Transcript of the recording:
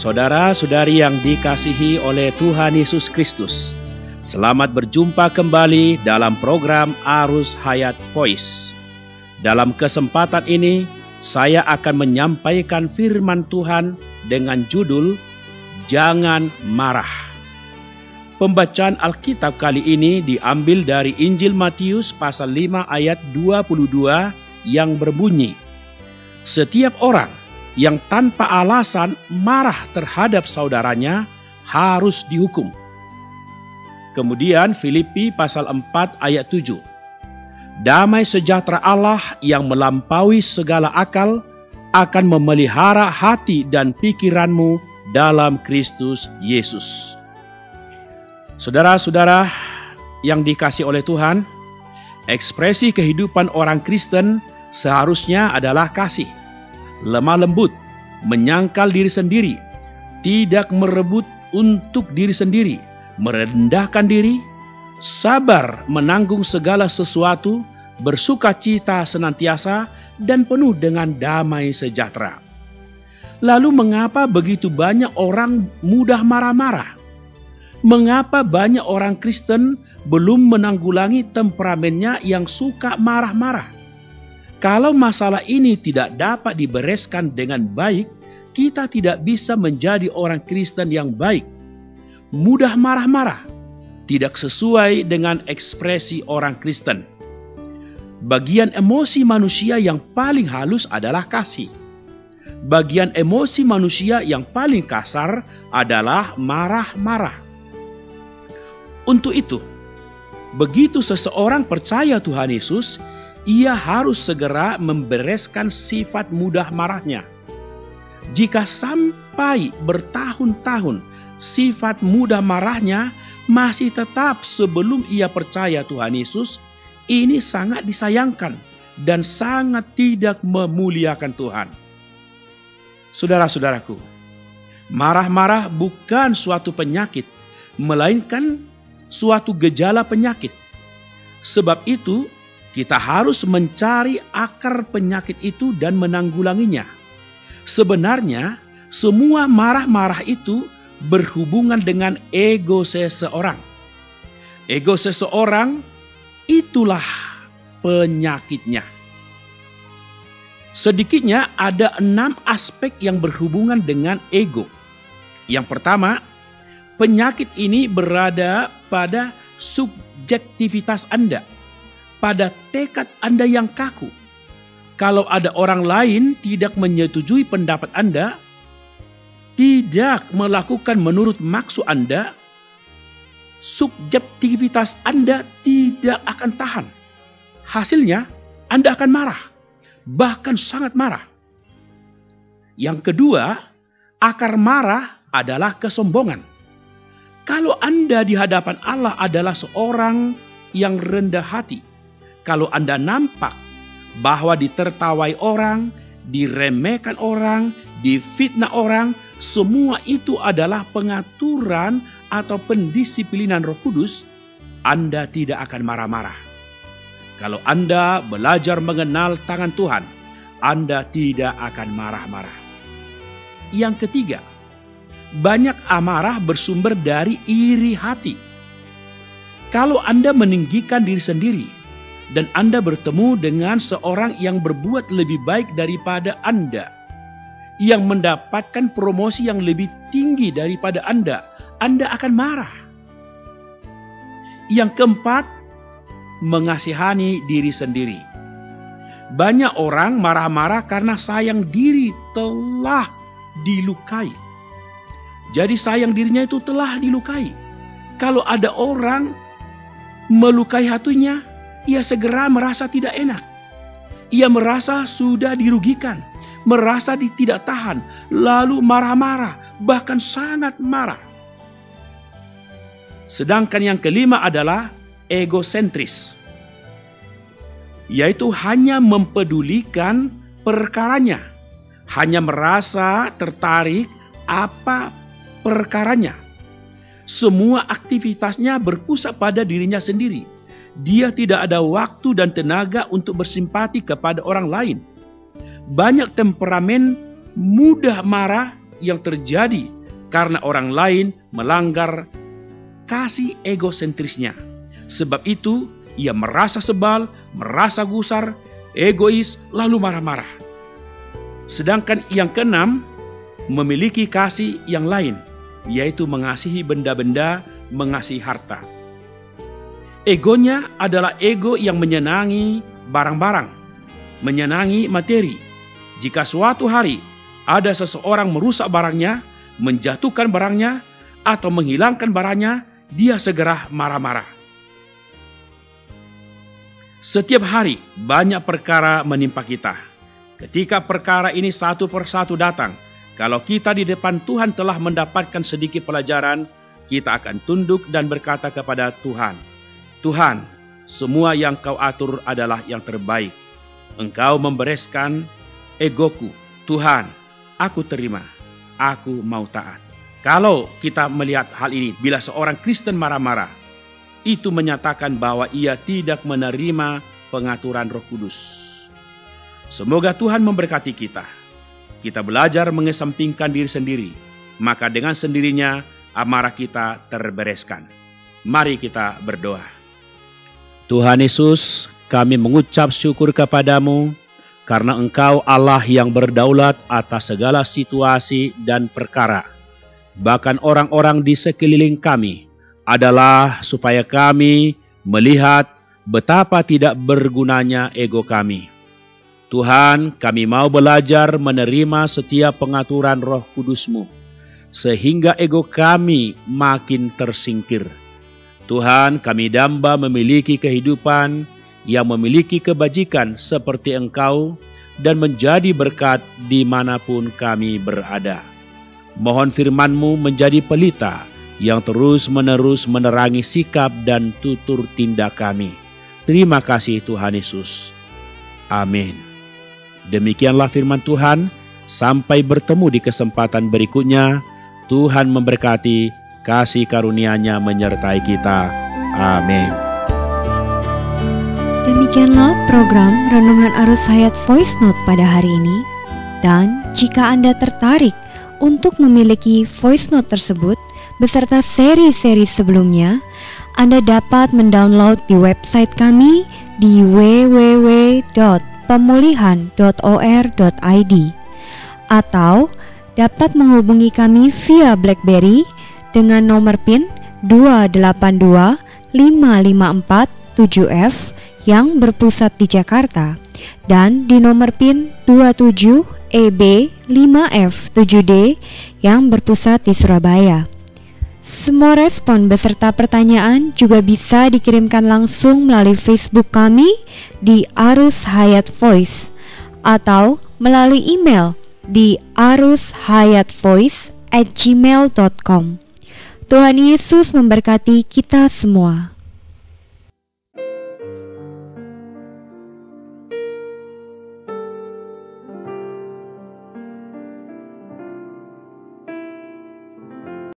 Saudara-saudari yang dikasihi oleh Tuhan Yesus Kristus, selamat berjumpa kembali dalam program Arus Hayat Voice. Dalam kesempatan ini, saya akan menyampaikan firman Tuhan dengan judul Jangan Marah. Pembacaan Alkitab kali ini diambil dari Injil Matius pasal 5 ayat 22 yang berbunyi, "Setiap orang yang tanpa alasan marah terhadap saudaranya harus dihukum." Kemudian Filipi pasal 4 ayat 7, "Damai sejahtera Allah yang melampaui segala akal akan memelihara hati dan pikiranmu dalam Kristus Yesus." Saudara-saudara yang dikasihi oleh Tuhan, ekspresi kehidupan orang Kristen seharusnya adalah kasih, lemah lembut, menyangkal diri sendiri, tidak merebut untuk diri sendiri, merendahkan diri, sabar menanggung segala sesuatu, bersukacita senantiasa, dan penuh dengan damai sejahtera. Lalu mengapa begitu banyak orang mudah marah-marah? Mengapa banyak orang Kristen belum menanggulangi temperamennya yang suka marah-marah? Kalau masalah ini tidak dapat dibereskan dengan baik, kita tidak bisa menjadi orang Kristen yang baik. Mudah marah-marah tidak sesuai dengan ekspresi orang Kristen. Bagian emosi manusia yang paling halus adalah kasih. Bagian emosi manusia yang paling kasar adalah marah-marah. Untuk itu, begitu seseorang percaya Tuhan Yesus, ia harus segera membereskan sifat mudah marahnya. Jika sampai bertahun-tahun sifat mudah marahnya masih tetap sebelum ia percaya Tuhan Yesus, ini sangat disayangkan dan sangat tidak memuliakan Tuhan. Saudara-saudaraku, marah-marah bukan suatu penyakit, melainkan suatu gejala penyakit. Sebab itu, kita harus mencari akar penyakit itu dan menanggulanginya. Sebenarnya, semua marah-marah itu berhubungan dengan ego seseorang. Ego seseorang itulah penyakitnya. Sedikitnya ada 6 aspek yang berhubungan dengan ego. Yang pertama, penyakit ini berada pada subjektivitas Anda, pada tekad Anda yang kaku. Kalau ada orang lain tidak menyetujui pendapat Anda, tidak melakukan menurut maksud Anda, subjektivitas Anda tidak akan tahan. Hasilnya, Anda akan marah, bahkan sangat marah. Yang kedua, akar marah adalah kesombongan. Kalau Anda di hadapan Allah adalah seorang yang rendah hati, kalau Anda nampak bahwa ditertawai orang, diremehkan orang, difitnah orang, semua itu adalah pengaturan atau pendisiplinan Roh Kudus, Anda tidak akan marah-marah. Kalau Anda belajar mengenal tangan Tuhan, Anda tidak akan marah-marah. Yang ketiga, banyak amarah bersumber dari iri hati. Kalau Anda meninggikan diri sendiri dan Anda bertemu dengan seorang yang berbuat lebih baik daripada Anda, yang mendapatkan promosi yang lebih tinggi daripada Anda akan marah. Yang keempat, mengasihani diri sendiri. Banyak orang marah-marah karena sayang diri telah dilukai. Jadi sayang dirinya itu telah dilukai. Kalau ada orang melukai hatinya, ia segera merasa tidak enak. Ia merasa sudah dirugikan, merasa tidak tahan, lalu marah-marah, bahkan sangat marah. Sedangkan yang kelima adalah egosentris, yaitu hanya mempedulikan perkaranya, hanya merasa tertarik apa perkaranya. Semua aktivitasnya berpusat pada dirinya sendiri. Dia tidak ada waktu dan tenaga untuk bersimpati kepada orang lain. Banyak temperamen mudah marah yang terjadi karena orang lain melanggar kasih egosentrisnya. Sebab itu, ia merasa sebal, merasa gusar, egois, lalu marah-marah. Sedangkan yang keenam, memiliki kasih yang lain, yaitu mengasihi benda-benda, mengasihi harta. Egonya adalah ego yang menyenangi barang-barang, menyenangi materi. Jika suatu hari ada seseorang merusak barangnya, menjatuhkan barangnya, atau menghilangkan barangnya, dia segera marah-marah. Setiap hari banyak perkara menimpa kita. Ketika perkara ini satu persatu datang, kalau kita di depan Tuhan telah mendapatkan sedikit pelajaran, kita akan tunduk dan berkata kepada Tuhan, Tuhan, semua yang Kau atur adalah yang terbaik. Engkau membereskan egoku. Tuhan, aku terima. Aku mau taat. Kalau kita melihat hal ini, bila seorang Kristen marah-marah, itu menyatakan bahwa ia tidak menerima pengaturan Roh Kudus. Semoga Tuhan memberkati kita. Kita belajar mengesampingkan diri sendiri, maka dengan sendirinya amarah kita terbereskan. Mari kita berdoa. Tuhan Yesus, kami mengucap syukur kepadamu karena Engkau Allah yang berdaulat atas segala situasi dan perkara. Bahkan orang-orang di sekeliling kami adalah supaya kami melihat betapa tidak bergunanya ego kami. Tuhan, kami mau belajar menerima setiap pengaturan Roh Kudus-Mu, sehingga ego kami makin tersingkir. Tuhan, kami damba memiliki kehidupan yang memiliki kebajikan seperti Engkau dan menjadi berkat dimanapun kami berada. Mohon firman-Mu menjadi pelita yang terus-menerus menerangi sikap dan tutur tindak kami. Terima kasih Tuhan Yesus. Amin. Demikianlah firman Tuhan. Sampai bertemu di kesempatan berikutnya. Tuhan memberkati, kasih karunia-Nya menyertai kita. Amin. Demikianlah program Renungan Arus Hayat Voice Note pada hari ini. Dan jika Anda tertarik untuk memiliki voice note tersebut beserta seri-seri sebelumnya, Anda dapat mendownload di website kami di www.pemulihan.or.id atau dapat menghubungi kami via BlackBerry dengan nomor PIN 282554-7F yang berpusat di Jakarta dan di nomor PIN 27EB5F7D yang berpusat di Surabaya. Semua respon beserta pertanyaan juga bisa dikirimkan langsung melalui Facebook kami di Arus Hayat Voice atau melalui email di arushayatvoice@gmail.com. Tuhan Yesus memberkati kita semua.